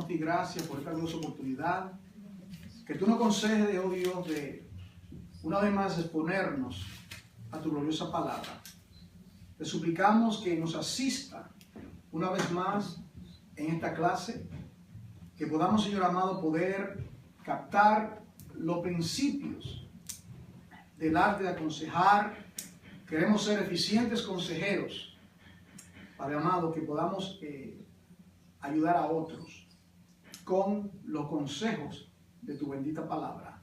damos ti gracias por esta gloriosa oportunidad. Que tú nos concedes, oh Dios, de una vez más exponernos a tu gloriosa palabra. Te suplicamos que nos asista una vez más en esta clase, que podamos, Señor amado, poder captar los principios del arte de aconsejar. Queremos ser eficientes consejeros, Padre amado, que podamos ayudar a otros con los consejos de tu bendita palabra.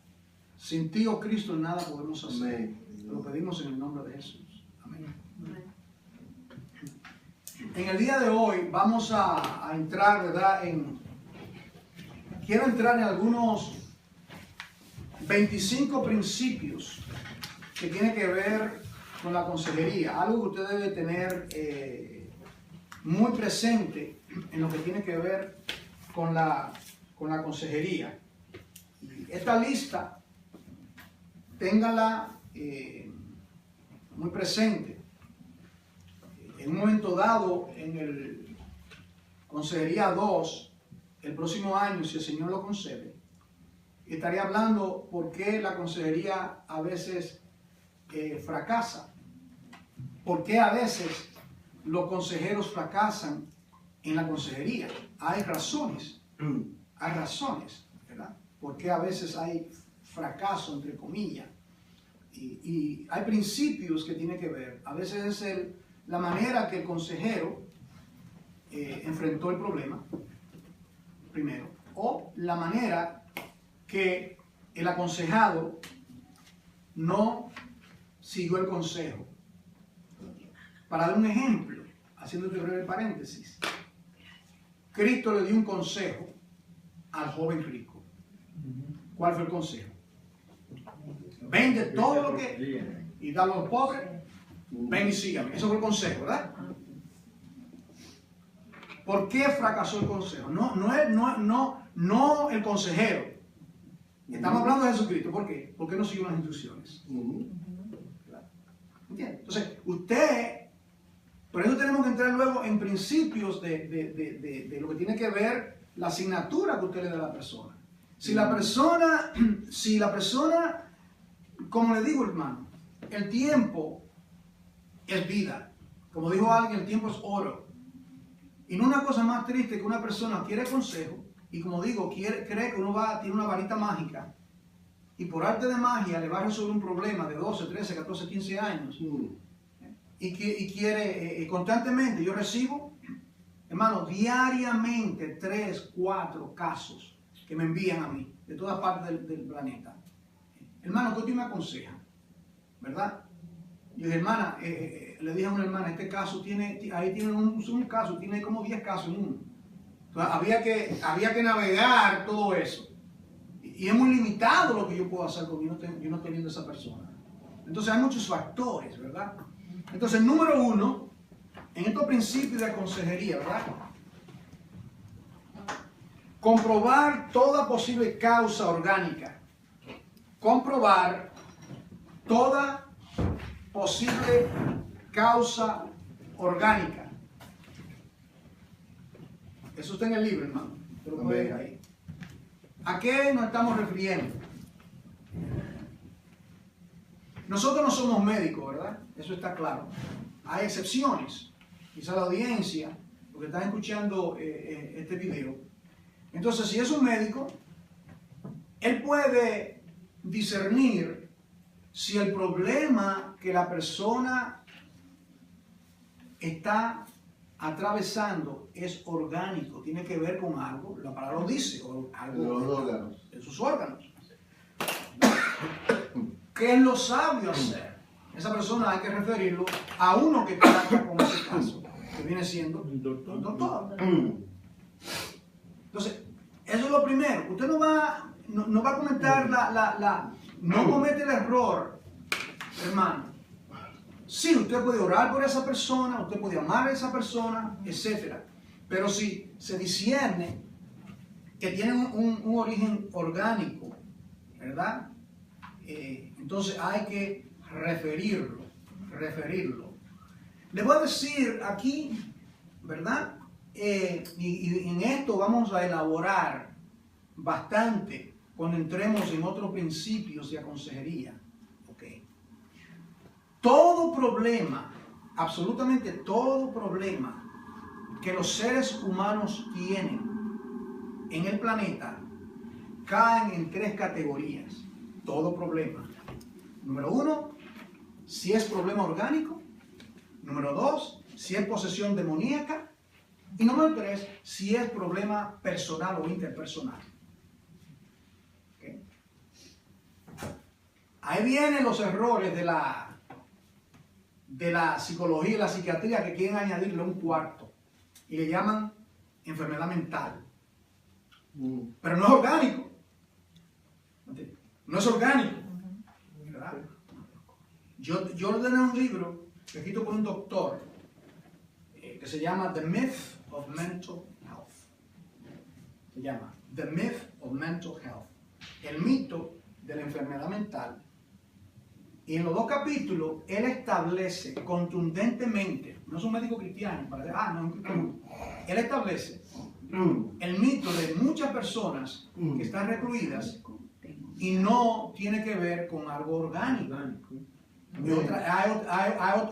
Sin ti, oh Cristo, nada podemos hacer. Amén. Te lo pedimos en el nombre de Jesús. Amén. Amén. En el día de hoy vamos a entrar, ¿verdad? Quiero entrar en algunos 25 principios que tienen que ver con la consejería. Algo que usted debe tener muy presente en lo que tiene que ver con la consejería. Esta lista, téngala muy presente. En un momento dado, en el Consejería 2, el próximo año, si el Señor lo concede, estaré hablando por qué la consejería a veces fracasa. ¿Por qué a veces los consejeros fracasan en la consejería? Hay razones, ¿verdad? ¿Por qué a veces hay fracaso, entre comillas? Y hay principios que tienen que ver. A veces es la manera que el consejero enfrentó el problema, primero, o la manera que el aconsejado no siguió el consejo. Para dar un ejemplo, haciendo este breve paréntesis, Cristo le dio un consejo al joven rico. ¿Cuál fue el consejo? Vende todo lo que y dalo a los pobres. Ven y sígame. Eso fue el consejo, ¿verdad? ¿Por qué fracasó el consejo? No el consejero. Estamos hablando de Jesucristo. ¿Por qué? Porque no siguió las instrucciones. ¿Entiendes? Entonces, por eso tenemos que entrar luego en principios de lo que tiene que ver la asignatura que usted le da a la persona. Si la persona, como le digo, hermano, el tiempo es vida. Como dijo alguien, el tiempo es oro. Y no una cosa más triste que una persona quiere consejo y, como digo, cree que tiene una varita mágica y por arte de magia le va a resolver un problema de 12, 13, 14, 15 años. Y quiere constantemente. Yo recibo, hermano, diariamente 3, 4 casos que me envían a mí de todas partes del planeta. Hermano, ¿qué usted me aconseja? ¿Verdad? Y dije, hermana, le dije a una hermana, este caso ahí tiene un caso, tiene como 10 casos en uno. Entonces había que navegar todo eso. Y es muy limitado lo que yo puedo hacer con yo no teniendo esa persona. Entonces hay muchos factores, ¿verdad? Entonces, número 1, en estos principios de consejería, ¿verdad? Comprobar toda posible causa orgánica. Comprobar toda posible causa orgánica. Eso está en el libro, hermano. Te lo puede ver ahí. ¿A qué nos estamos refiriendo? Nosotros no somos médicos, ¿verdad? Eso está claro. Hay excepciones. Quizá la audiencia, porque están escuchando este video. Entonces, si es un médico, él puede discernir si el problema que la persona está atravesando es orgánico, tiene que ver con algo, la palabra lo dice, o algo de sus órganos. ¿Qué es lo sabio hacer? Esa persona hay que referirlo a uno que trata con ese caso, que viene siendo un doctor. Entonces, eso es lo primero. Usted no va a comentar no comete el error, hermano. Sí, usted puede orar por esa persona, usted puede amar a esa persona, etc. Pero si se discierne que tiene un origen orgánico, ¿verdad? Entonces hay que referirlo. Le voy a decir aquí, ¿verdad? y en esto vamos a elaborar bastante cuando entremos en otros principios de consejería. Okay. Todo problema, absolutamente todo problema que los seres humanos tienen en el planeta caen en 3 categorías. Todo problema. Número 1, si es problema orgánico. Número 2, si es posesión demoníaca. Y número 3, si es problema personal o interpersonal. ¿Okay? Ahí vienen los errores de la psicología y la psiquiatría que quieren añadirle un cuarto y le llaman enfermedad mental. Pero no es orgánico. No es orgánico. ¿Verdad? Yo ordené un libro escrito por un doctor que se llama The Myth of Mental Health. Se llama The Myth of Mental Health. El mito de la enfermedad mental. Y en los 2 capítulos, él establece contundentemente, no es un médico cristiano, para decir, él establece el mito de muchas personas que están recluidas y no tiene que ver con algo orgánico.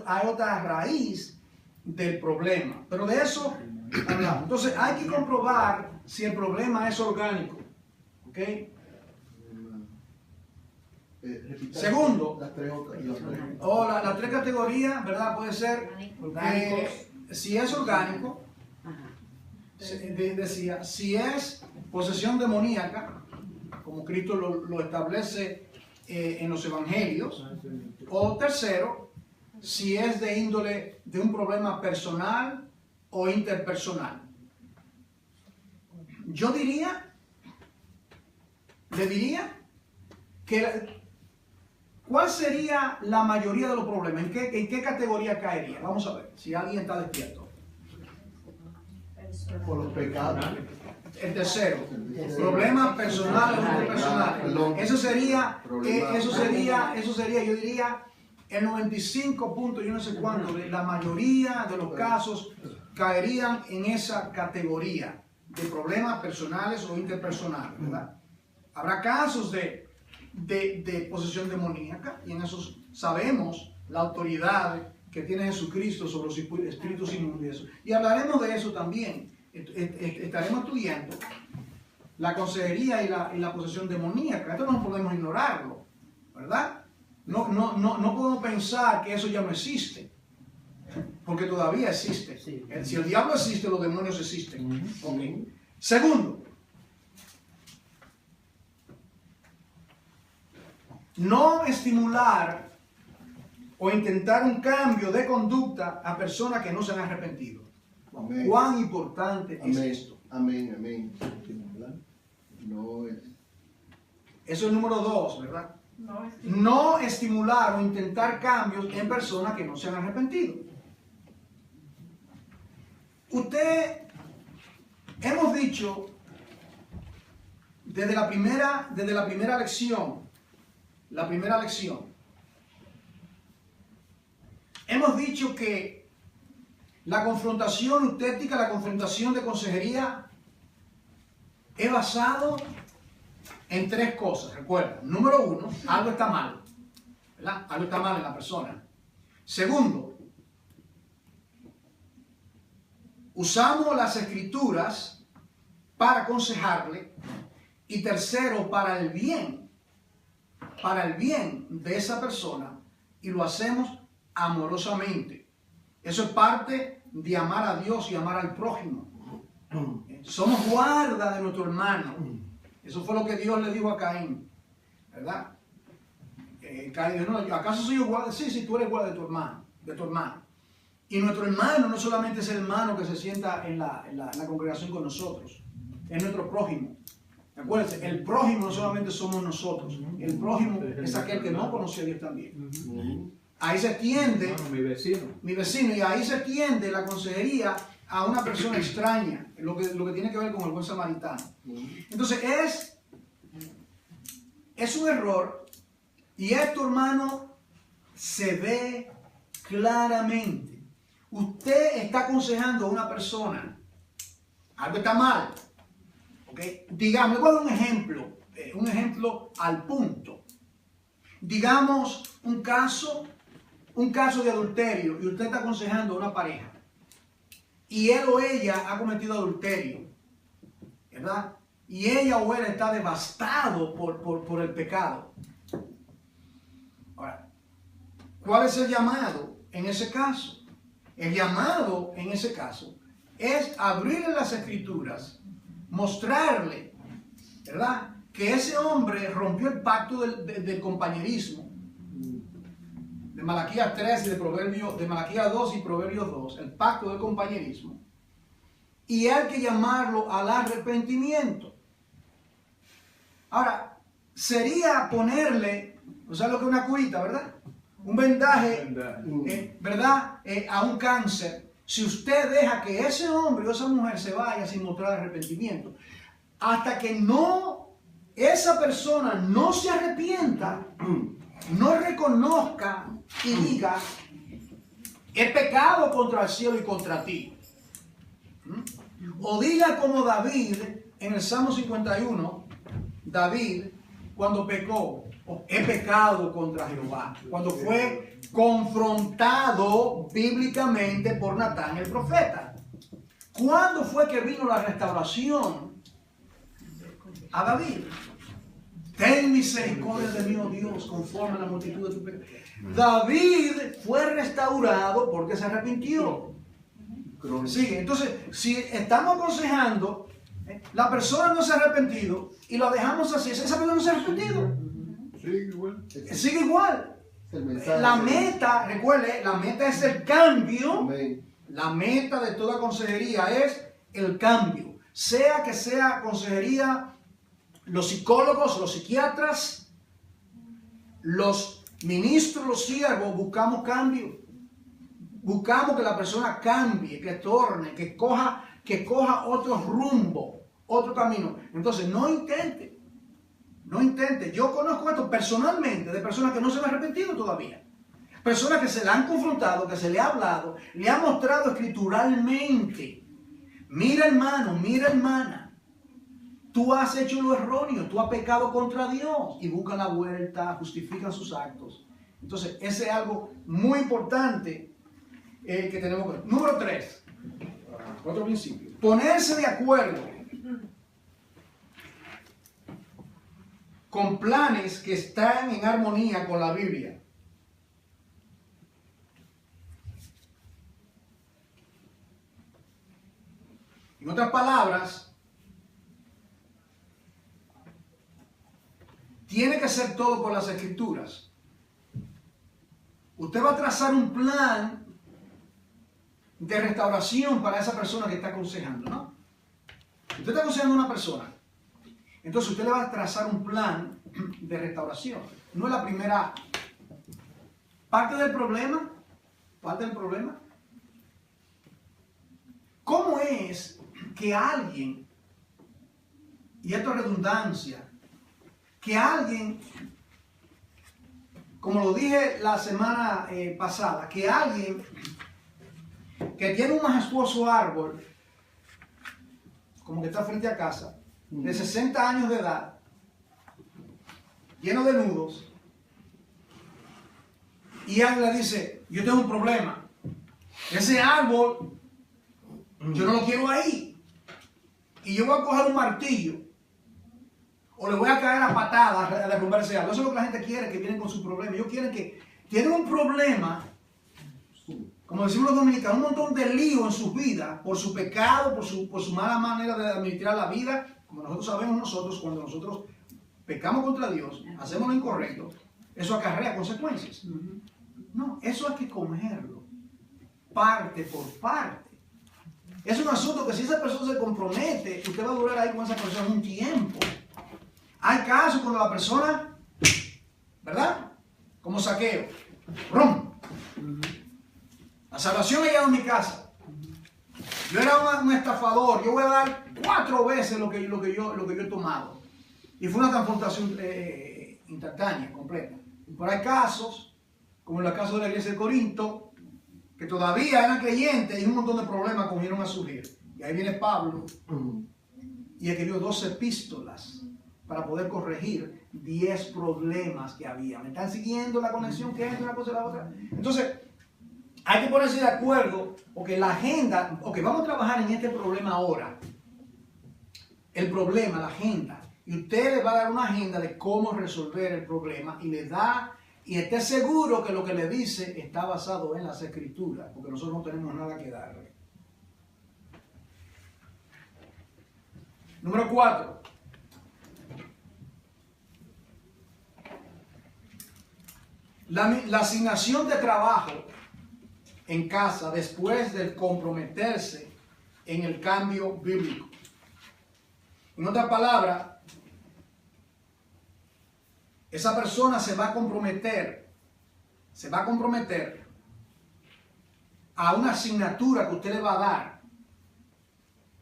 Hay otra raíz del problema, pero de eso hablamos. Entonces hay que comprobar si el problema es orgánico. ¿Ok? Segundo, las 3 categorías, ¿verdad? Puede ser si es orgánico, decía, si es posesión demoníaca, como Cristo lo establece en los evangelios, o tercero, si es de índole de un problema personal o interpersonal. Yo le diría que ¿cuál sería la mayoría de los problemas? ¿En qué categoría caería? Vamos a ver, si alguien está despierto. Por los pecados. El tercero, problemas personales o interpersonales. Eso sería, yo diría, el 95 puntos, yo no sé cuánto, de la mayoría de los casos caerían en esa categoría de problemas personales o interpersonales, ¿verdad? Habrá casos de posesión demoníaca, y en esos sabemos la autoridad que tiene Jesucristo sobre los espíritus inmundos. Y hablaremos de eso también. Estaremos estudiando la consejería y la posesión demoníaca. Esto no podemos ignorarlo, ¿verdad? No podemos pensar que eso ya no existe, porque todavía existe. Si el diablo existe, los demonios existen. Okay. Segundo, no estimular o intentar un cambio de conducta a personas que no se han arrepentido. Amén. ¿Cuán importante es esto? Amén. No es. Eso es el número 2, ¿verdad? No estimular o intentar cambios en personas que no se han arrepentido. Hemos dicho desde la primera lección, hemos dicho que la confrontación eutética, la confrontación de consejería, es basado en 3 cosas. Recuerda, número 1, algo está mal, ¿verdad? Algo está mal en la persona. Segundo, usamos las escrituras para aconsejarle. Y tercero, para el bien de esa persona, y lo hacemos amorosamente. Eso es parte de amar a Dios y amar al prójimo. Somos guarda de nuestro hermano. Eso fue lo que Dios le dijo a Caín, ¿verdad? Caín dijo, no, ¿acaso soy yo guarda? Sí, tú eres guarda de tu hermano. Y nuestro hermano no solamente es el hermano que se sienta en la congregación con nosotros, es nuestro prójimo. Acuérdense, el prójimo no solamente somos nosotros, el prójimo es aquel que no conoce a Dios también. Ahí se tiende, mi vecino, y ahí se tiende la consejería a una persona extraña, lo que tiene que ver con el buen samaritano. Entonces es un error, y esto, hermano, se ve claramente. Usted está aconsejando a una persona Algo está mal. ¿Okay? Digamos, voy a dar un ejemplo al punto. Digamos un caso de adulterio y usted está aconsejando a una pareja y él o ella ha cometido adulterio, ¿verdad? Y ella o él está devastado por el pecado. Ahora, ¿cuál es el llamado en ese caso? El llamado en ese caso es abrirle las escrituras, mostrarle, ¿verdad?, que ese hombre rompió el pacto del compañerismo de Malaquías 3 y de Malaquías 2 y Proverbios 2, el pacto del compañerismo, y hay que llamarlo al arrepentimiento. Ahora, sería ponerle, o sea, lo que es una curita, ¿verdad? Un vendaje, ¿verdad? A un cáncer, si usted deja que ese hombre o esa mujer se vaya sin mostrar arrepentimiento, hasta que esa persona no se arrepienta, no reconozca y diga, he pecado contra el cielo y contra ti. O diga como David en el Salmo 51, David cuando pecó, he pecado contra Jehová, cuando fue confrontado bíblicamente por Natán el profeta. ¿Cuándo fue que vino la restauración a David? Ten misericordia de mí, oh Dios, conforme a la multitud de tu pecado. David fue restaurado porque se arrepintió. Sí, entonces, si estamos aconsejando, la persona no se ha arrepentido y lo dejamos así, esa persona no se ha arrepentido. Sigue igual. La meta, recuerde, la meta es el cambio. Amén. La meta de toda consejería es el cambio. Sea que sea consejería, los psicólogos, los psiquiatras, los ministros, los siervos, buscamos cambio. Buscamos que la persona cambie, que torne, que coja otro rumbo, otro camino. Entonces, no intente. Yo conozco esto personalmente de personas que no se han arrepentido todavía. Personas que se le han confrontado, que se le ha hablado, le ha mostrado escrituralmente. Mira, hermano, mira, hermana. Tú has hecho lo erróneo, tú has pecado contra Dios. Y buscan la vuelta, justifican sus actos. Entonces, ese es algo muy importante que tenemos que ver. Número 3. Otro principio. Ponerse de acuerdo con planes que están en armonía con la Biblia. En otras palabras, tiene que ser todo por las Escrituras. Usted va a trazar un plan de restauración para esa persona que está aconsejando, ¿no? Usted está aconsejando a una persona. Entonces usted le va a trazar un plan de restauración. No es la primera parte del problema. ¿Cómo es que alguien, y esto es redundancia, que alguien, como lo dije la semana pasada, que alguien que tiene un majestuoso árbol, como que está frente a casa, de 60 años de edad, lleno de nudos, y alguien le dice, yo tengo un problema, ese árbol, yo no lo quiero ahí, y yo voy a coger un martillo, o le voy a caer a patadas a derrumbar ese árbol. Eso es lo que la gente quiere, que vienen con su problema. Ellos quieren que, tienen un problema, como decimos los dominicanos, un montón de lío en sus vidas, por su pecado, por su mala manera de administrar la vida. Como nosotros sabemos, cuando nosotros pecamos contra Dios, hacemos lo incorrecto, eso acarrea consecuencias. No, eso hay que comerlo, parte por parte. Es un asunto que si esa persona se compromete, usted va a durar ahí con esa persona un tiempo. Hay casos cuando la persona, ¿verdad? Como Saqueo, ¡rum! La salvación ha llegado a mi casa. Yo era un estafador, yo voy a dar 4 veces lo que yo he tomado. Y fue una confrontación instantánea, completa. Pero hay casos, como en el caso de la iglesia de Corinto, que todavía eran creyentes y un montón de problemas comenzaron a surgir. Y ahí viene Pablo y escribió 2 epístolas para poder corregir 10 problemas que había. ¿Me están siguiendo la conexión que hay entre una cosa y la otra? Entonces, hay que ponerse de acuerdo, porque la agenda, vamos a trabajar en este problema ahora. El problema, la agenda. Y usted le va a dar una agenda de cómo resolver el problema y le da, y esté seguro que lo que le dice está basado en las escrituras, porque nosotros no tenemos nada que darle. Número 4. La asignación de trabajo en casa después de comprometerse en el cambio bíblico. En otras palabras, esa persona se va a comprometer a una asignatura que usted le va a dar.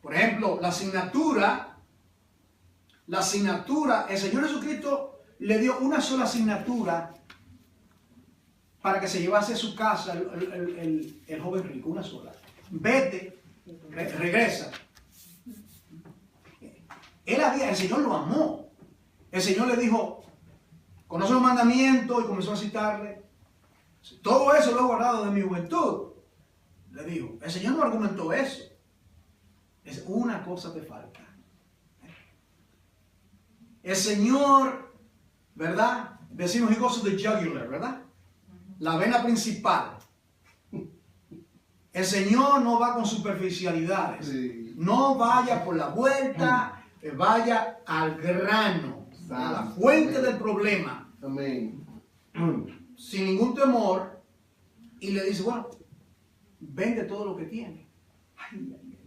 Por ejemplo, la asignatura, el Señor Jesucristo le dio una sola asignatura para que se llevase a su casa el joven rico, una sola. Vete, regresa. El Señor lo amó. El Señor le dijo, conoce los mandamientos, y comenzó a citarle. Todo eso lo he guardado de mi juventud. Le dijo, el Señor no argumentó eso. Es una cosa te falta. El Señor, ¿verdad? Decimos, he goes to the jugular, ¿verdad? La vena principal. El Señor no va con superficialidades. Sí. No vaya por la vuelta, vaya al grano, a la fuente del problema. Amén. Sin ningún temor. Y le dice, bueno, vende todo lo que tiene. Ay, ay, ay.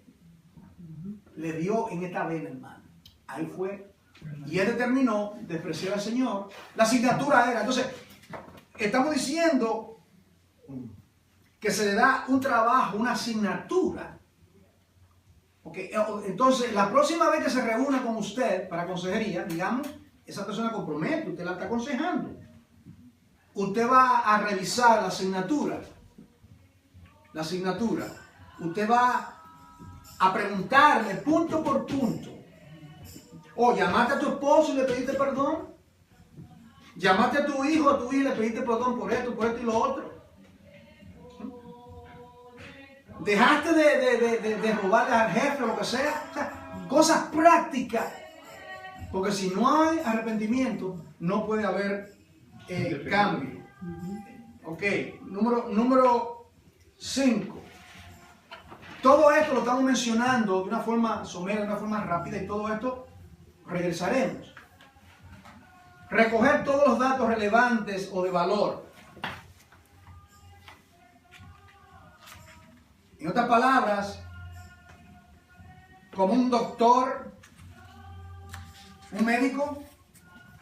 Le dio en esta vena, hermano. Ahí fue. Y él determinó despreciar al Señor. La asignatura era, entonces, estamos diciendo que se le da un trabajo, una asignatura. Okay. Entonces, la próxima vez que se reúna con usted para consejería, digamos, esa persona compromete, usted la está aconsejando. Usted va a revisar la asignatura. La asignatura. Usted va a preguntarle punto por punto. O llamaste a tu esposo y le pediste perdón. Llamaste a tu hijo, a tu hija y le pediste perdón por esto y lo otro. Dejaste de robarle al jefe o lo que sea. O sea, cosas prácticas. Porque si no hay arrepentimiento, no puede haber cambio. Ok, número 5. Todo esto lo estamos mencionando de una forma somera, de una forma rápida, y todo esto regresaremos. Recoger todos los datos relevantes o de valor. En otras palabras, como un doctor, un médico,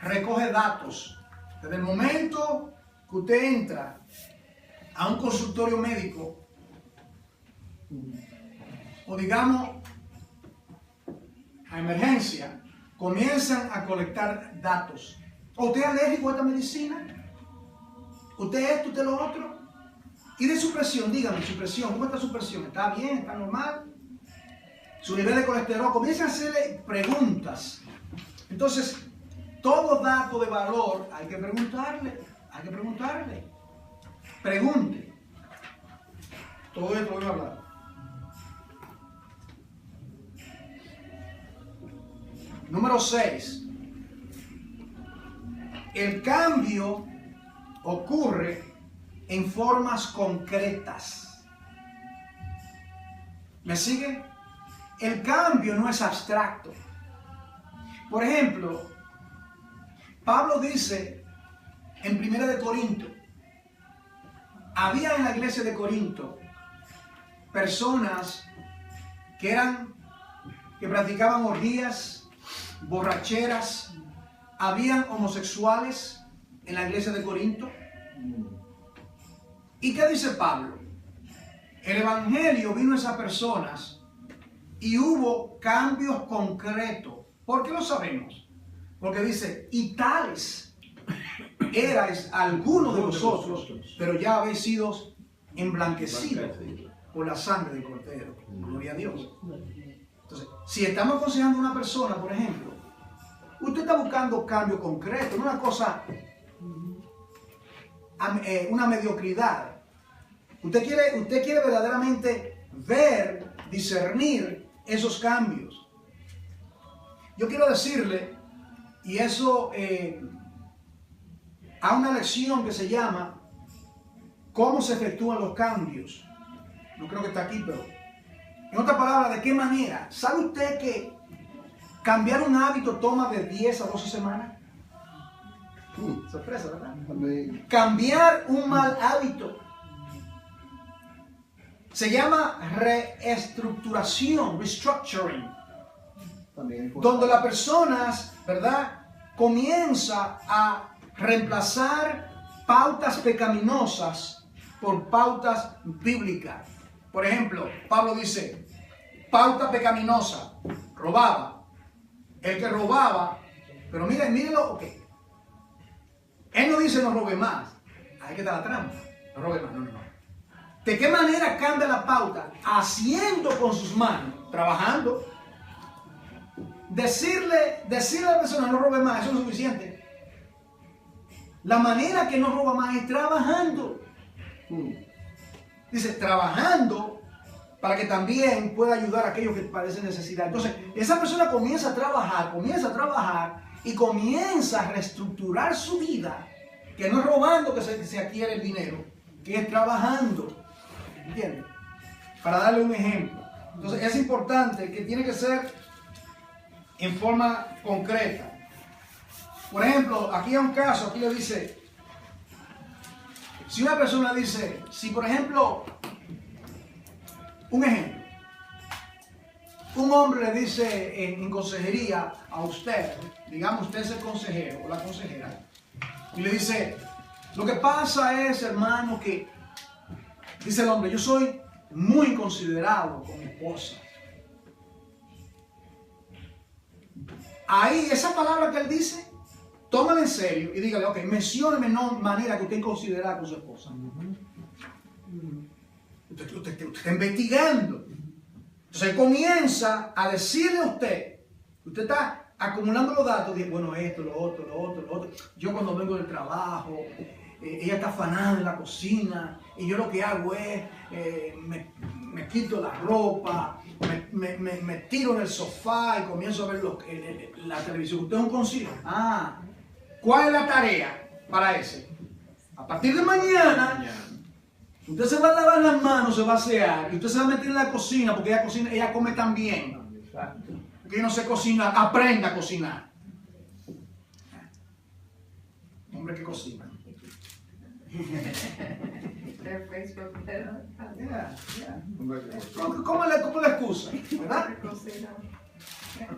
recoge datos. Desde el momento que usted entra a un consultorio médico, o digamos a emergencia, comienzan a colectar datos. ¿Usted es alérgico a esta medicina? ¿Usted esto, usted lo otro? Y de su presión, dígame, su presión, ¿cómo está su presión? ¿Está bien? ¿Está normal? Su nivel de colesterol, comienzan a hacerle preguntas. Entonces, todo dato de valor hay que preguntarle. Pregunte. Todo esto voy a hablar. Número 6. El cambio ocurre en formas concretas. ¿Me sigue? El cambio no es abstracto. Por ejemplo, Pablo dice en 1 de Corinto, había en la iglesia de Corinto personas que practicaban orgías, borracheras, habían homosexuales en la iglesia de Corinto. ¿Y qué dice Pablo? El evangelio vino a esas personas y hubo cambios concretos. ¿Por qué lo sabemos? Porque dice, y tales erais algunos de vosotros, pero ya habéis sido emblanquecidos por la sangre del Cordero. Gloria a Dios. Entonces, si estamos aconsejando a una persona, por ejemplo, usted está buscando cambio concreto, no una cosa, una mediocridad. Usted quiere verdaderamente ver, discernir esos cambios. Yo quiero decirle, y eso a una lección que se llama ¿cómo se efectúan los cambios? No creo que está aquí, pero en otras palabras, ¿de qué manera? ¿Sabe usted que cambiar un hábito toma de 10 a 12 semanas? Sorpresa, ¿verdad? Amén. Cambiar un mal hábito se llama reestructuración, restructuring, También fue- donde las personas, ¿verdad?, comienza a reemplazar pautas pecaminosas por pautas bíblicas. Por ejemplo, Pablo dice, pauta pecaminosa, robaba. El que robaba, pero mírenlo, ok. Él no dice no robe más. Ahí que está la trampa. No robe más, no. ¿De qué manera cambia la pauta? Haciendo con sus manos, trabajando. Decirle a la persona no robe más, eso no es suficiente. La manera que no roba más es trabajando. Dice, trabajando para que también pueda ayudar a aquellos que padecen necesidad. Entonces, esa persona comienza a trabajar y comienza a reestructurar su vida, que no es robando que se adquiere el dinero, que es trabajando. ¿Entiendes? Para darle un ejemplo. Entonces, es importante que tiene que ser en forma concreta. Por ejemplo, aquí hay un caso, aquí le dice, si una persona dice, si por ejemplo, un ejemplo, un hombre le dice en consejería a usted, digamos usted es el consejero o la consejera, y le dice, lo que pasa es, hermano, que, dice el hombre, yo soy muy considerado con mi esposa. Ahí, esa palabra que él dice, tómala en serio y dígale, ok, mencióneme no manera que usted considera con su esposa. Usted está investigando. Entonces él comienza a decirle a usted está acumulando los datos, dice, bueno, esto, lo otro. Yo cuando vengo del trabajo, ella está afanada en la cocina y yo lo que hago es, me quito la ropa, me tiro en el sofá y comienzo a ver la televisión. Usted es un concilio. ¿Cuál es la tarea para ese? A partir de mañana, usted se va a lavar las manos, se va a asear y usted se va a meter en la cocina porque ella come tan bien. Porque no sé cocinar, aprenda a cocinar. Hombre que cocina. ¿Cómo es la excusa? ¿Verdad?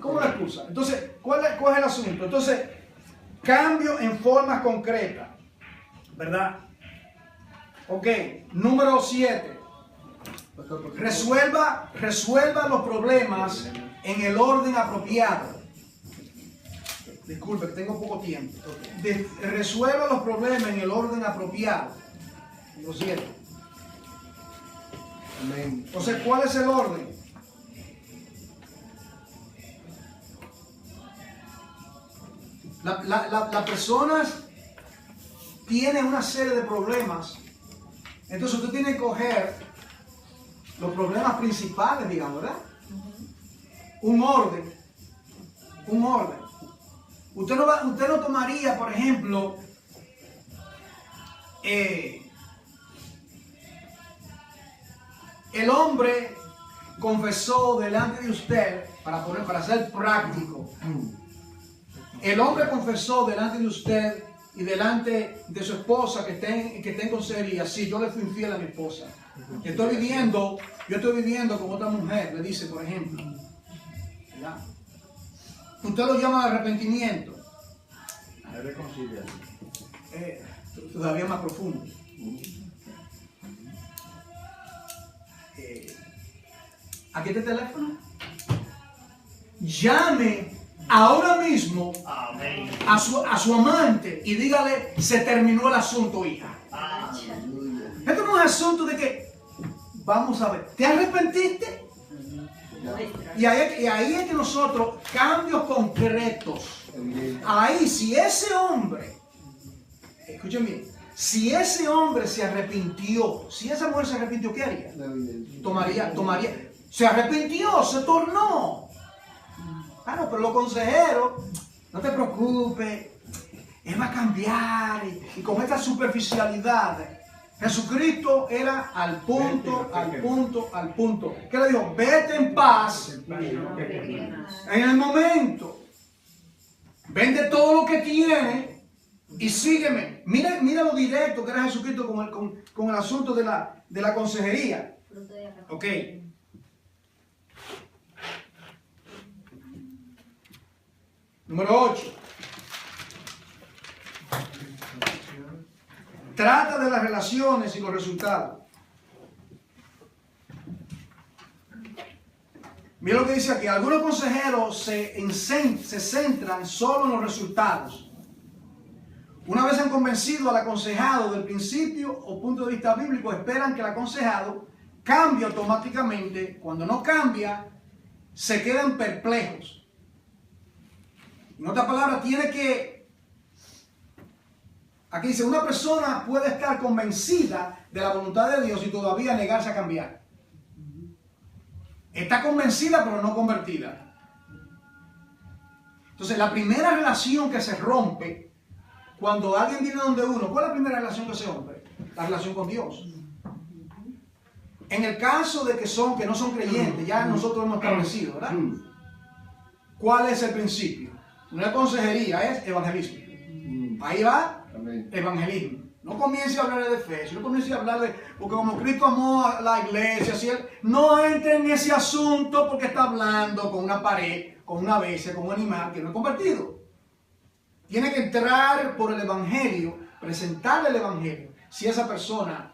¿Cómo es la excusa? Entonces, ¿cuál es el asunto? Entonces, cambio en formas concretas. ¿Verdad? Ok, número 7. Resuelva los problemas en el orden apropiado. Disculpe, que tengo poco tiempo. Resuelva los problemas en el orden apropiado. Lo siento. Amén. Entonces, ¿cuál es el orden? Las personas tienen una serie de problemas. Entonces, usted tiene que coger los problemas principales, digamos, ¿verdad? Un orden. Usted no tomaría, por ejemplo, el hombre confesó delante de usted, para ser práctico, el hombre confesó delante de usted y delante de su esposa que está en consejería, sí, yo le fui infiel a mi esposa. Yo estoy viviendo con otra mujer, le dice, por ejemplo. ¿Verdad? Usted lo llama arrepentimiento. Es reconciliación. Todavía más profundo. ¿Aquí está el teléfono? Llame ahora mismo a su amante y dígale, se terminó el asunto, hija. Esto no es asunto de que, vamos a ver, ¿te arrepentiste? Y ahí es que nosotros, cambios concretos. Ahí, si ese hombre, escuchen bien, si ese hombre se arrepintió, si esa mujer se arrepintió, ¿qué haría? Tomaría, se arrepintió, se tornó. Claro, pero los consejeros, no te preocupes, él va a cambiar y con esta superficialidad. Jesucristo era al punto. ¿Qué le dijo? Vete en paz en el momento. Vende todo lo que tiene y sígueme. Mira lo directo que era Jesucristo con el asunto de la consejería. Ok. Número 8. Trata de las relaciones y los resultados. Mira lo que dice aquí. Algunos consejeros se centran solo en los resultados. Una vez han convencido al aconsejado del principio o punto de vista bíblico, esperan que el aconsejado cambie automáticamente. Cuando no cambia, se quedan perplejos. En otras palabras, tiene que... Aquí dice, una persona puede estar convencida de la voluntad de Dios y todavía negarse a cambiar. Está convencida pero no convertida. Entonces, la primera relación que se rompe cuando alguien viene donde uno, ¿cuál es la primera relación que se rompe? La relación con Dios. En el caso de que no son creyentes, ya nosotros hemos establecido, ¿verdad? ¿Cuál es el principio? No es consejería, es evangelismo. Ahí va. Evangelismo. No comience a hablar de fe, no comience a hablar de, porque como Cristo amó a la iglesia, si él no entre en ese asunto porque está hablando con una pared, con una bestia, con un animal que no es convertido. Tiene que entrar por el evangelio, presentarle el evangelio. Si esa persona,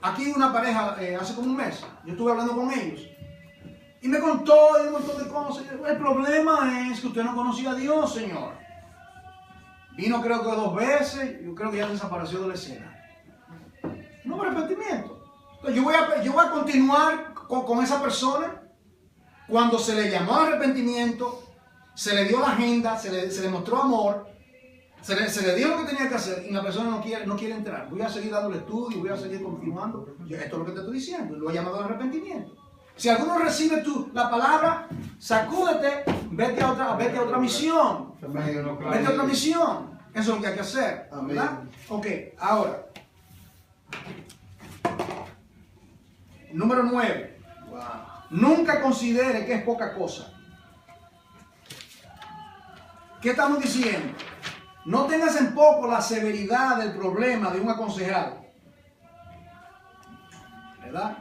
aquí una pareja hace como un mes, yo estuve hablando con ellos y me contó un montón de cosas. El problema es que usted no conocía a Dios, Señor. Vino creo que 2 veces, yo creo que ya desapareció de la escena. No hubo arrepentimiento. Entonces yo voy a continuar con esa persona. Cuando se le llamó a arrepentimiento, se le dio la agenda, se le mostró amor, se le dio lo que tenía que hacer y la persona no quiere entrar. Voy a seguir dándole estudio, voy a seguir continuando. Esto es lo que te estoy diciendo, lo he llamado al arrepentimiento. Si alguno recibe la palabra, sacúdete, vete a otra misión. Vete a otra misión. Eso es lo que hay que hacer, ¿verdad? Ok, ahora. Número 9. Wow. Nunca considere que es poca cosa. ¿Qué estamos diciendo? No tengas en poco la severidad del problema de un aconsejado. ¿Verdad?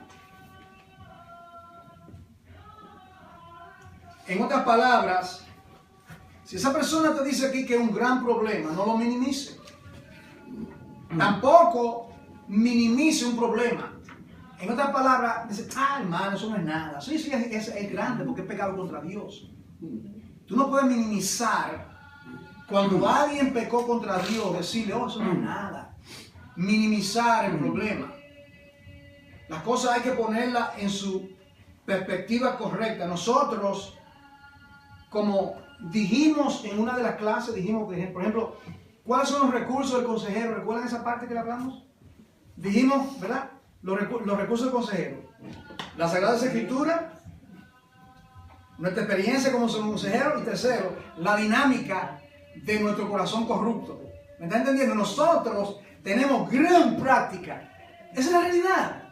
En otras palabras, si esa persona te dice aquí que es un gran problema, no lo minimice. Tampoco minimice un problema. En otras palabras, dice, hermano, eso no es nada. Sí, es grande porque es pecado contra Dios. Tú no puedes minimizar cuando alguien pecó contra Dios, decirle, eso no es nada. Minimizar el problema. Las cosas hay que ponerlas en su perspectiva correcta. Nosotros, como dijimos en una de las clases, dijimos, por ejemplo, ¿cuáles son los recursos del consejero? ¿Recuerdan esa parte que le hablamos? Dijimos, ¿verdad? Los recursos del consejero. La Sagrada Escritura, nuestra experiencia como consejero y tercero, la dinámica de nuestro corazón corrupto. ¿Me está entendiendo? Nosotros tenemos gran práctica. Esa es la realidad.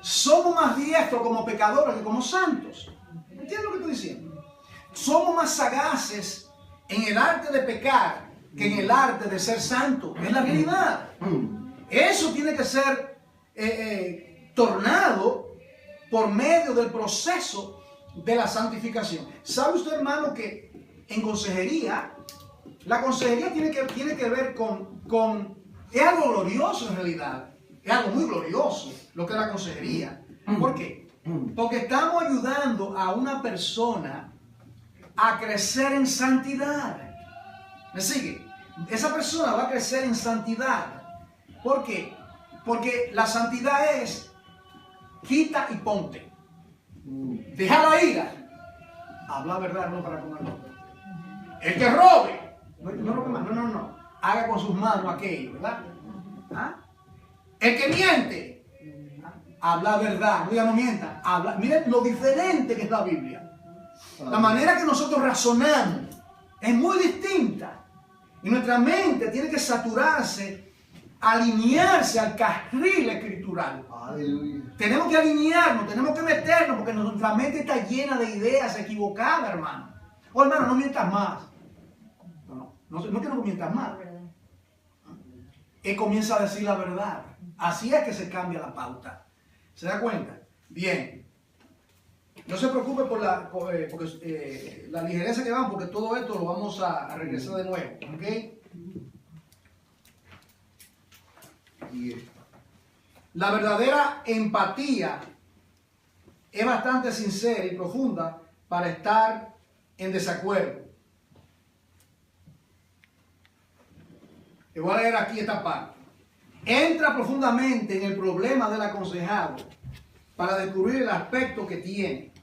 Somos más diestros como pecadores que como santos. ¿Entiendes lo que estoy diciendo? Somos más sagaces en el arte de pecar que en el arte de ser santo. Es la realidad. Eso tiene que ser tornado por medio del proceso de la santificación. ¿Sabe usted, hermano, que en consejería, la consejería tiene que ver con es algo glorioso en realidad? Es algo muy glorioso lo que es la consejería. ¿Por qué? Porque estamos ayudando a una persona a crecer en santidad. ¿Me sigue? Esa persona va a crecer en santidad. ¿Por qué? Porque la santidad es quita y ponte. Deja la ira. Habla verdad, no para comer otro. El que robe. No robe más, no. Haga con sus manos aquello, ¿verdad? ¿Ah? El que miente. Habla verdad, no diga no mienta. Habla. Miren lo diferente que es la Biblia. La manera que nosotros razonamos es muy distinta. Y nuestra mente tiene que saturarse, alinearse al carril escritural. Aleluya. Tenemos que alinearnos, tenemos que meternos, porque nuestra mente está llena de ideas equivocadas, hermano. Oh, hermano, no mientas más. No que no mientas más. Él comienza a decir la verdad. Así es que se cambia la pauta. ¿Se da cuenta? Bien. No se preocupe por la ligereza que van, porque todo esto lo vamos a regresar de nuevo. ¿Ok? La verdadera empatía es bastante sincera y profunda para estar en desacuerdo. Y voy a leer aquí esta parte. Entra profundamente en el problema del aconsejado para descubrir el aspecto que tiene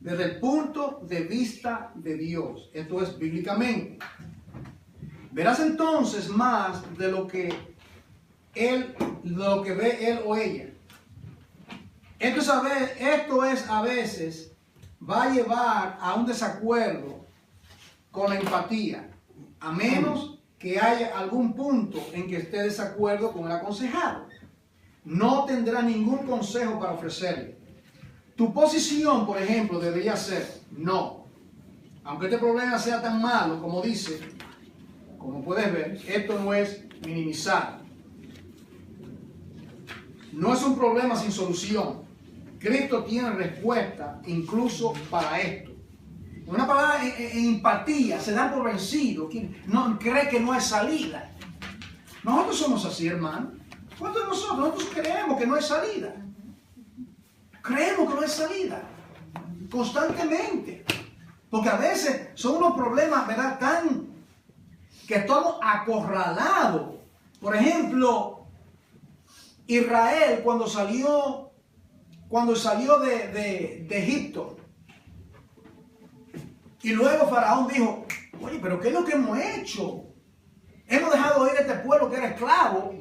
desde el punto de vista de Dios. Esto es bíblicamente. Verás entonces más de lo que ve él o ella. Esto es a veces va a llevar a un desacuerdo con la empatía, a menos que haya algún punto en que esté de desacuerdo con el aconsejado. No tendrá ningún consejo para ofrecerle. Tu posición, por ejemplo, debería ser no. Aunque este problema sea tan malo como dice, como puedes ver, esto no es minimizar. No es un problema sin solución. Cristo tiene respuesta incluso para esto. Una palabra en empatía, se dan por vencido, no cree que no hay salida. Nosotros somos así, hermano. ¿Cuántos de nosotros creemos que no hay salida? Creemos que no hay salida. Constantemente. Porque a veces son unos problemas, ¿verdad? Que estamos acorralados. Por ejemplo, Israel cuando salió de Egipto. Y luego Faraón dijo, oye, pero ¿qué es lo que hemos hecho? Hemos dejado ir a este pueblo que era esclavo.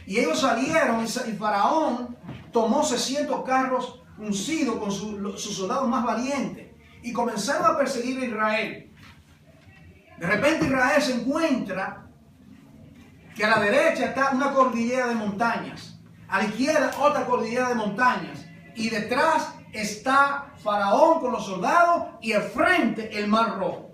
Y ellos salieron y Faraón tomó 600 carros uncidos con sus soldados más valientes. Y comenzaron a perseguir a Israel. De repente Israel se encuentra que a la derecha está una cordillera de montañas. A la izquierda otra cordillera de montañas. Y detrás está Faraón con los soldados y al frente el Mar Rojo.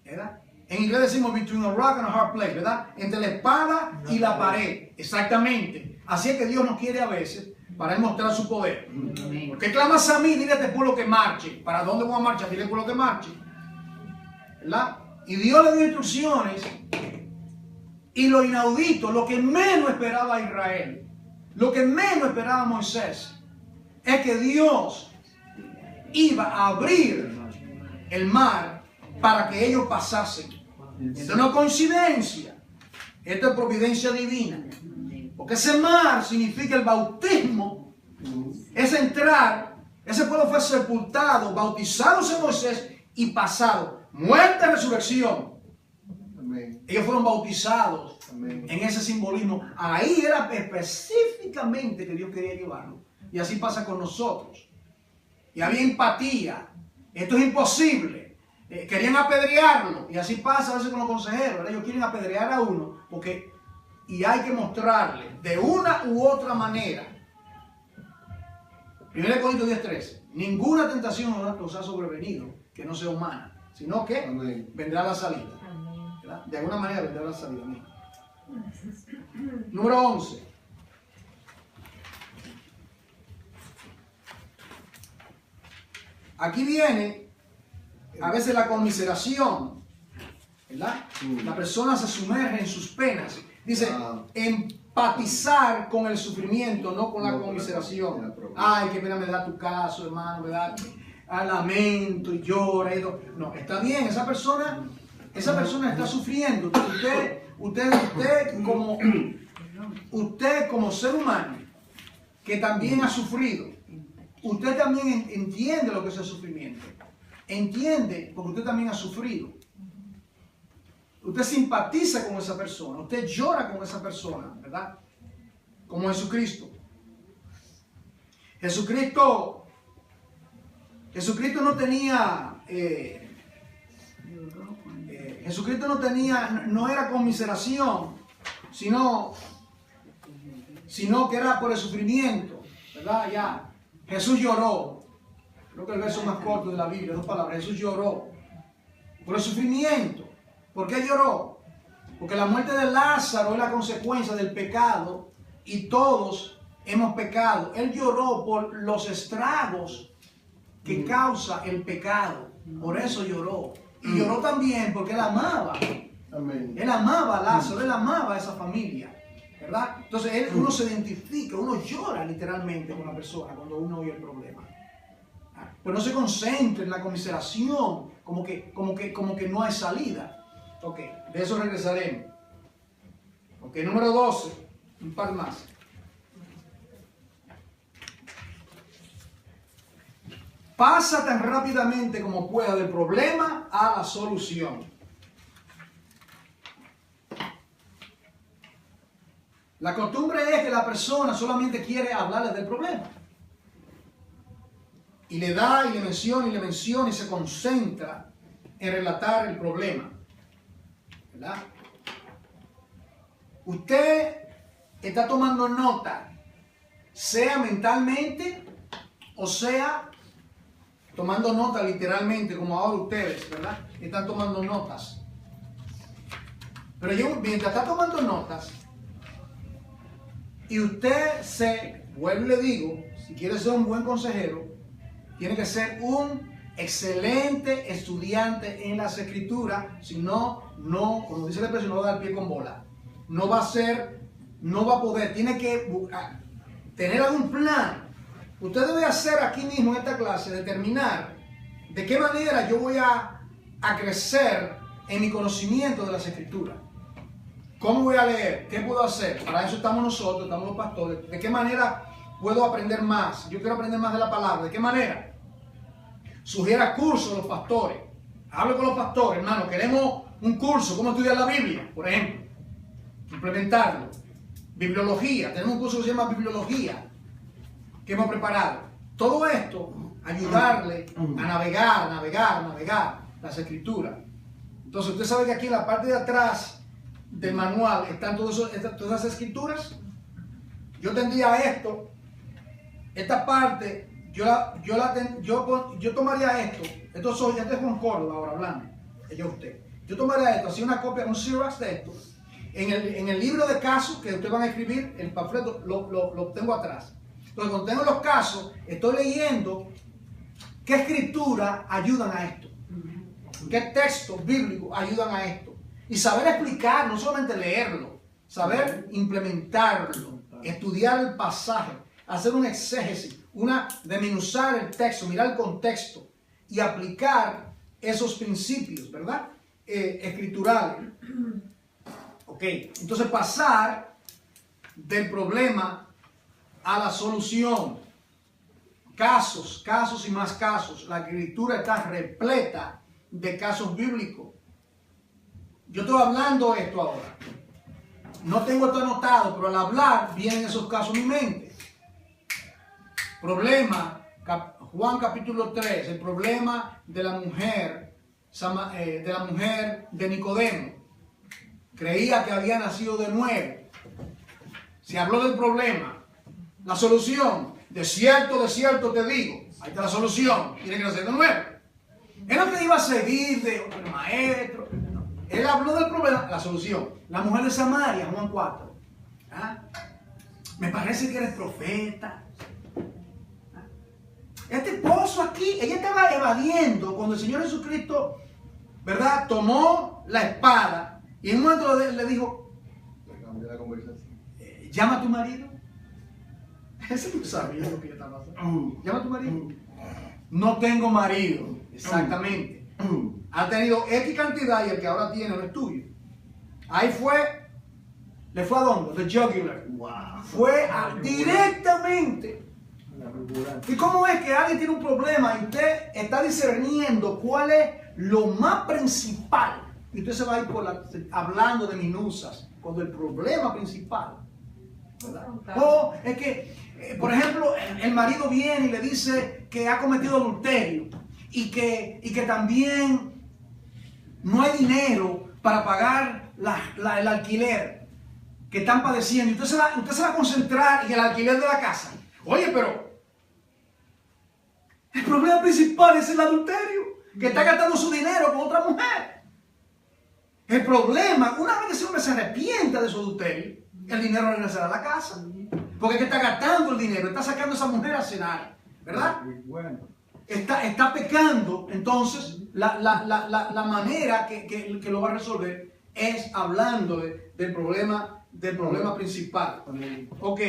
¿Verdad? En inglés decimos between a rock and a hard place, ¿verdad? Entre la espada y la pared. Exactamente. Así es que Dios nos quiere a veces para demostrar su poder. ¿Por qué clamas a mí? Dile a este pueblo que marche. ¿Para dónde voy a marchar? Dile al pueblo que marche. ¿Verdad? Y Dios le dio instrucciones y lo inaudito, lo que menos esperaba Israel, lo que menos esperaba Moisés, es que Dios iba a abrir el mar para que ellos pasasen. Esto no es coincidencia, esto es providencia divina. Porque ese mar significa el bautismo, es entrar, ese pueblo fue sepultado, bautizado en Moisés y pasado, muerte, resurrección. Amén. Ellos fueron bautizados. Amén. En ese simbolismo. Ahí era específicamente que Dios quería llevarlo. Y así pasa con nosotros. Y había empatía. Esto es imposible. Querían apedrearlo. Y así pasa a veces con los consejeros, ¿verdad? Ellos quieren apedrear a uno y hay que mostrarle de una u otra manera. 1 Corintios 10:13. Ninguna tentación os ha sobrevenido que no sea humana, sino que Amén. Vendrá la salida. ¿Verdad? De alguna manera vendrá la salida. Amén. Número 11. Aquí viene a veces la conmiseración, ¿verdad? La persona se sumerge en sus penas. Dice, empatizar con el sufrimiento, no con la conmiseración. Ay, qué pena me da tu caso, hermano, ¿verdad? Lamento y llora. No, está bien, esa persona está sufriendo. Usted como ser humano que también ha sufrido, usted también entiende lo que es el sufrimiento. Entiende, porque usted también ha sufrido. Usted simpatiza con esa persona, usted llora con esa persona, ¿verdad? Como Jesucristo. Jesucristo no tenía, no era conmiseración, sino que era por el sufrimiento, ¿verdad? Ya, Jesús lloró. Creo que el verso más corto de la Biblia, 2 palabras. Jesús lloró por el sufrimiento. ¿Por qué lloró? Porque la muerte de Lázaro es la consecuencia del pecado y todos hemos pecado. Él lloró por los estragos que causa el pecado. Por eso lloró. Y lloró también porque él amaba. Amén. Él amaba a Lázaro, él amaba a esa familia, ¿verdad? Entonces uno se identifica, uno llora literalmente con la persona cuando uno oye el problema. Pero no se concentre en la conmiseración, como que no hay salida. Ok, de eso regresaremos. Ok, número 12, un par más. Pasa tan rápidamente como pueda del problema a la solución. La costumbre es que la persona solamente quiere hablarle del problema. Y le da, y le menciona, y se concentra en relatar el problema. ¿Verdad? Usted está tomando nota, sea mentalmente o sea tomando nota literalmente, como ahora ustedes, ¿verdad? Están tomando notas. Pero mientras está tomando notas, y usted vuelvo y le digo, si quiere ser un buen consejero, tiene que ser un excelente estudiante en las escrituras, si no, como dice la expresión, no va a dar pie con bola. No va a poder, tiene que tener algún plan. Usted debe hacer aquí mismo en esta clase, determinar de qué manera yo voy a crecer en mi conocimiento de las escrituras. ¿Cómo voy a leer? ¿Qué puedo hacer? Para eso estamos nosotros, estamos los pastores. ¿De qué manera puedo aprender más? Yo quiero aprender más de la palabra. ¿De qué manera? Sugiera cursos a los pastores. Hable con los pastores, hermano. Queremos un curso, cómo estudiar la Biblia, por ejemplo. Implementarlo. Bibliología. Tenemos un curso que se llama Bibliología, que hemos preparado. Todo esto, ayudarle a navegar las escrituras. Entonces, usted sabe que aquí en la parte de atrás del manual están todas esas escrituras. Yo tendría esto, esta parte. Yo tomaría esto es Juan Córdoba ahora hablando, yo tomaría esto, hacía una copia, un Xerox de esto, en el libro de casos que ustedes van a escribir, el panfleto lo tengo atrás. Entonces cuando tengo los casos, estoy leyendo qué escrituras ayudan a esto, qué textos bíblicos ayudan a esto, y saber explicar, no solamente leerlo, saber implementarlo, estudiar el pasaje, hacer un exégesis, desmenuzar el texto, mirar el contexto y aplicar esos principios, ¿verdad? Escriturales. Ok, entonces pasar del problema a la solución. Casos y más casos. La escritura está repleta de casos bíblicos. Yo estoy hablando esto ahora. No tengo esto anotado, pero al hablar vienen esos casos en mi mente. Problema, Juan capítulo 3, el problema de la mujer de Nicodemo. Creía que había nacido de nuevo. Se habló del problema. La solución, de cierto te digo. Ahí está la solución. Tiene que nacer de nuevo. Él no te iba a seguir de otro maestro. No. Él habló del problema, la solución. La mujer de Samaria, Juan 4. ¿Ah? Me parece que eres profeta. Este pozo aquí, ella estaba evadiendo cuando el Señor Jesucristo, ¿verdad?, tomó la espada y en un momento le dijo, llama a tu marido. Ese no sabía lo que estaba pasando. Llama a tu marido. No tengo marido. Exactamente. Ha tenido X cantidad y el que ahora tiene no es tuyo. Ahí fue, ¿le fue a dónde? The jugular. Wow. Fue directamente La figura. ¿Y cómo es que alguien tiene un problema y usted está discerniendo cuál es lo más principal? Y usted se va a ir hablando de minusas, cuando el problema principal, ¿verdad? O es que, por ejemplo, el marido viene y le dice que ha cometido adulterio y que también no hay dinero para pagar el alquiler que están padeciendo. Usted se va a concentrar en el alquiler de la casa. Oye, pero el problema principal es el adulterio, que está gastando su dinero con otra mujer. El problema, una vez que ese hombre se arrepienta de su adulterio, el dinero regresará a la casa. Porque es que está gastando el dinero, está sacando a esa mujer a cenar, ¿verdad? Bueno. Está pecando. Entonces, la manera que lo va a resolver es hablando del problema principal. Ok.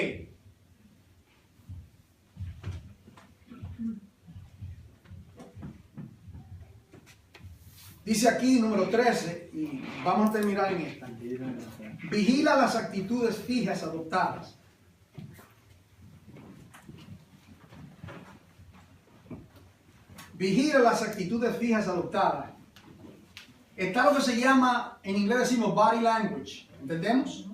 Dice aquí, número 13, y vamos a terminar en esta. Vigila las actitudes fijas adoptadas. Vigila las actitudes fijas adoptadas. Está lo que se llama, en inglés decimos body language. ¿Entendemos?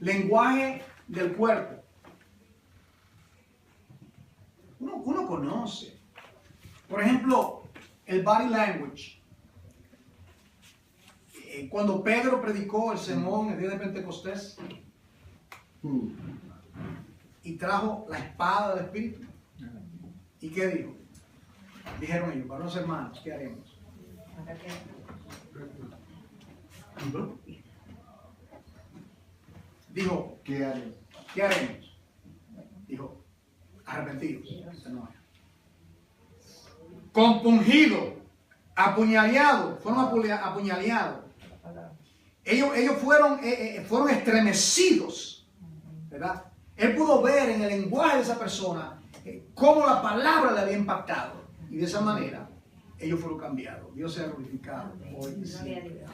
Lenguaje del cuerpo. Uno conoce. Por ejemplo, el body language. Cuando Pedro predicó el sermón el día de Pentecostés y trajo la espada del Espíritu. ¿Y qué dijo? Dijeron ellos, para los hermanos, ¿qué haremos? Dijo, ¿Qué haremos? ¿qué haremos? Dijo, arrepentidos. Compungido, apuñaleado, fueron apuñaleados. Ellos fueron estremecidos, ¿verdad? Él pudo ver en el lenguaje de esa persona cómo la palabra le había impactado. Y de esa manera, ellos fueron cambiados. Dios sea glorificado hoy y siempre.